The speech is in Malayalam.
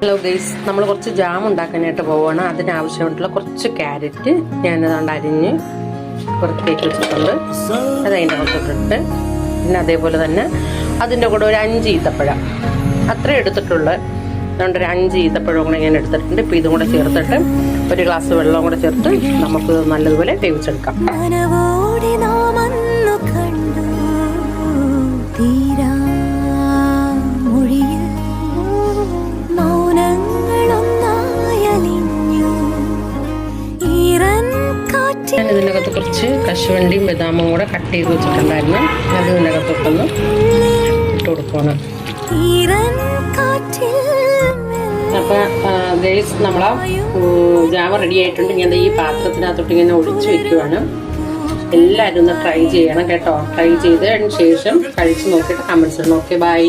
ഹലോ ഗൈസ്, നമ്മൾ കുറച്ച് ജാം ഉണ്ടാക്കാനായിട്ട് പോവുകയാണ്. അതിനാവശ്യമായിട്ടുള്ള കുറച്ച് ക്യാരറ്റ് ഞാനതുകൊണ്ട് അരിഞ്ഞ് പുറത്തേക്ക് വെച്ചിട്ടുണ്ട്. അത് അതിൻ്റെ പുറത്തിട്ടിട്ട് പിന്നെ അതേപോലെ തന്നെ അതിൻ്റെ കൂടെ ഒരു 5 ഈത്തപ്പഴം അത്ര എടുത്തിട്ടുള്ളൂ. അതുകൊണ്ട് ഒരു 5 ഈത്തപ്പഴം കൂടെ ഞാൻ എടുത്തിട്ടുണ്ട്. ഇപ്പോൾ ഇതും കൂടെ ചേർത്തിട്ട് ഒരു ഗ്ലാസ് വെള്ളം കൂടെ ചേർത്ത് നമുക്ക് നല്ലതുപോലെ വേവിച്ചെടുക്കാം. ഞാൻ ഇതിനകത്ത് കുറച്ച് കശുവണ്ടിയും ബദാമും കൂടെ കട്ട് ചെയ്ത് വെച്ചിട്ടുണ്ടായിരുന്നു. അത് ഇതിനകത്തൊട്ടൊന്ന് ഇട്ട് കൊടുക്കുകയാണ്. അപ്പോൾ ഗൈസ്, നമ്മളെ ജാമ റെഡി ആയിട്ടുണ്ട്. ഞാൻ ഈ പാത്രത്തിനകത്തോട്ട് ഇങ്ങനെ ഒഴിച്ച് വെക്കുവാണ്. എല്ലാവരും ഒന്ന് ട്രൈ ചെയ്യണം കേട്ടോ. ട്രൈ ചെയ്തതിന് ശേഷം കഴിച്ച് നോക്കിയിട്ട് കമൻറ്റ്സ് ഇടണം. Okay, by.